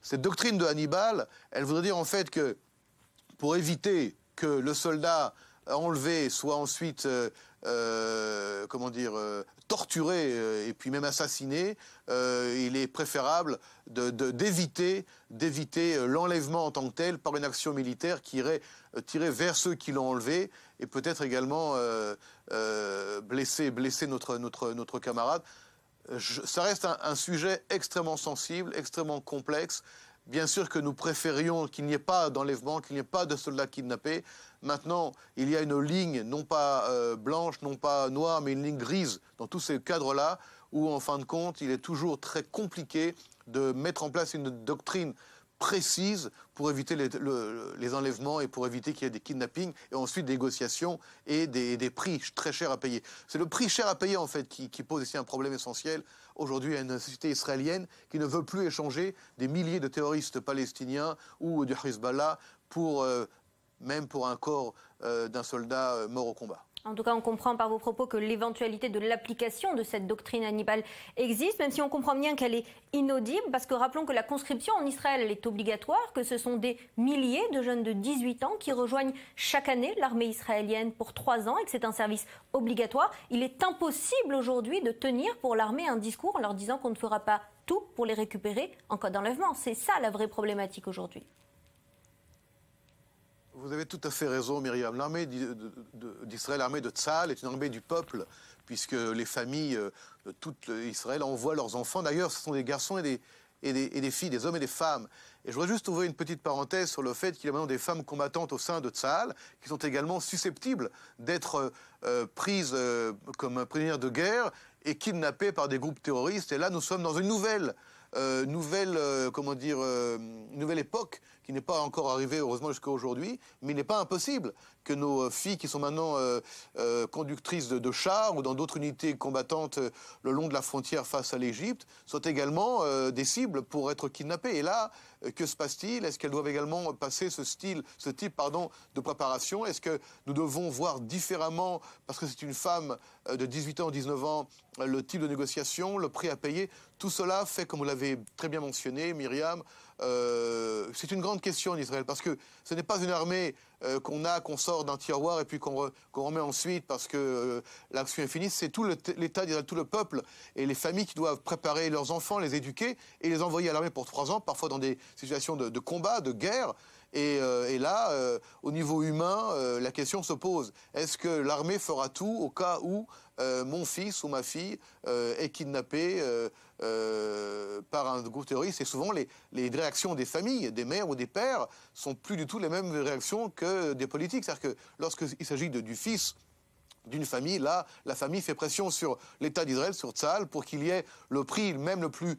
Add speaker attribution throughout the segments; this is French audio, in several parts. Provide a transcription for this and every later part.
Speaker 1: cette doctrine de Hannibal, elle voudrait dire en fait que pour éviter que le soldat enlevé soit ensuite torturé et puis même assassiné, il est préférable d'éviter l'enlèvement en tant que tel par une action militaire qui irait tirer vers ceux qui l'ont enlevé et peut-être également blesser notre camarade. Ça reste un sujet extrêmement sensible, extrêmement complexe. Bien sûr que nous préférions qu'il n'y ait pas d'enlèvement, qu'il n'y ait pas de soldats kidnappés. Maintenant, il y a une ligne, non pas blanche, non pas noire, mais une ligne grise dans tous ces cadres-là, où en fin de compte, il est toujours très compliqué de mettre en place une doctrine précise pour éviter les enlèvements et pour éviter qu'il y ait des kidnappings et ensuite des négociations et des prix très chers à payer. C'est le prix cher à payer en fait qui pose ici un problème essentiel. Aujourd'hui, il y a une société israélienne qui ne veut plus échanger des milliers de terroristes palestiniens ou du Hezbollah même pour un corps d'un soldat mort au combat.
Speaker 2: En tout cas, on comprend par vos propos que l'éventualité de l'application de cette doctrine Hannibal existe, même si on comprend bien qu'elle est inaudible, parce que rappelons que la conscription en Israël, elle est obligatoire, que ce sont des milliers de jeunes de 18 ans qui rejoignent chaque année l'armée israélienne pour 3 ans et que c'est un service obligatoire. Il est impossible aujourd'hui de tenir pour l'armée un discours en leur disant qu'on ne fera pas tout pour les récupérer en cas d'enlèvement. C'est ça la vraie problématique aujourd'hui.
Speaker 1: Vous avez tout à fait raison, Myriam. L'armée d'Israël, l'armée de Tzahal, est une armée du peuple, puisque les familles de tout Israël envoient leurs enfants. D'ailleurs, ce sont des garçons et des filles, des hommes et des femmes. Et je voudrais juste ouvrir une petite parenthèse sur le fait qu'il y a maintenant des femmes combattantes au sein de Tzahal qui sont également susceptibles d'être prises comme prisonnières de guerre et kidnappées par des groupes terroristes. Et là, nous sommes dans une nouvelle époque qui n'est pas encore arrivée, heureusement, jusqu'à aujourd'hui, mais il n'est pas impossible que nos filles qui sont maintenant conductrices de chars ou dans d'autres unités combattantes le long de la frontière face à l'Égypte soient également des cibles pour être kidnappées. Et là, que se passe-t-il? Est-ce qu'elles doivent également passer ce type de préparation? Est-ce que nous devons voir différemment, parce que c'est une femme de 18 ans ou 19 ans, le type de négociation, le prix à payer? Tout cela fait, comme vous l'avez très bien mentionné, Myriam, c'est une grande question en Israël, parce que ce n'est pas une armée qu'on sort d'un tiroir et puis qu'on remet ensuite parce que l'action est finie. C'est tout l'État d'Israël, tout le peuple et les familles qui doivent préparer leurs enfants, les éduquer et les envoyer à l'armée pour 3 ans, parfois dans des situations de combat, de guerre. Et là, au niveau humain, la question se pose. Est-ce que l'armée fera tout au cas où mon fils ou ma fille est kidnappé par un groupe terroriste? Et souvent, les réactions des familles, des mères ou des pères, sont plus du tout les mêmes réactions que des politiques. C'est-à-dire que lorsqu'il s'agit du fils d'une famille, là, la famille fait pression sur l'État d'Israël, sur Tzahal, pour qu'il y ait le prix même le plus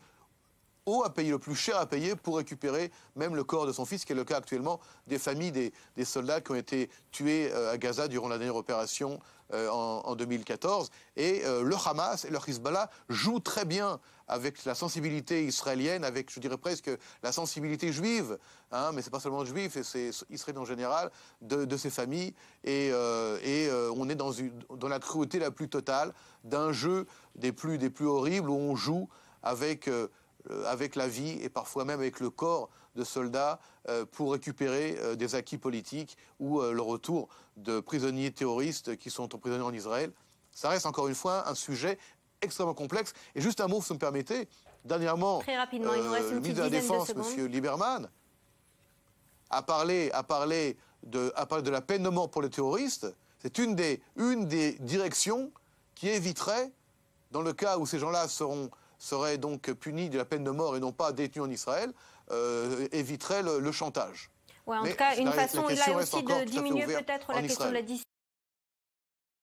Speaker 1: haut à payer, le plus cher à payer pour récupérer même le corps de son fils, qui est le cas actuellement des familles des soldats qui ont été tués à Gaza durant la dernière opération en 2014. Et le Hamas et le Hezbollah jouent très bien avec la sensibilité israélienne, avec, je dirais presque, la sensibilité juive, hein, mais c'est pas seulement juif, c'est israélien en général, de ces familles. Et on est dans la cruauté la plus totale d'un jeu des plus horribles où on joue avec la vie et parfois même avec le corps de soldats pour récupérer des acquis politiques ou le retour de prisonniers terroristes qui sont emprisonnés en Israël. Ça reste encore une fois un sujet extrêmement complexe. Et juste un mot, si vous me permettez. Dernièrement,
Speaker 2: très rapidement, il nous reste une petite
Speaker 1: le ministre de la
Speaker 2: dizaine de
Speaker 1: Défense,
Speaker 2: secondes.
Speaker 1: M. Lieberman, a parlé de la peine de mort pour les terroristes. C'est une des directions qui éviterait, dans le cas où ces gens-là seraient donc punis de la peine de mort et non pas détenus en Israël, éviterait le chantage.
Speaker 2: Ouais, en
Speaker 1: Mais
Speaker 2: tout cas, une
Speaker 1: la
Speaker 2: façon
Speaker 1: question
Speaker 2: là
Speaker 1: reste
Speaker 2: aussi
Speaker 1: encore
Speaker 2: de
Speaker 1: tout à fait
Speaker 2: diminuer
Speaker 1: ouverte
Speaker 2: peut-être
Speaker 1: en
Speaker 2: la question de
Speaker 1: Israël.
Speaker 2: la dissuasion.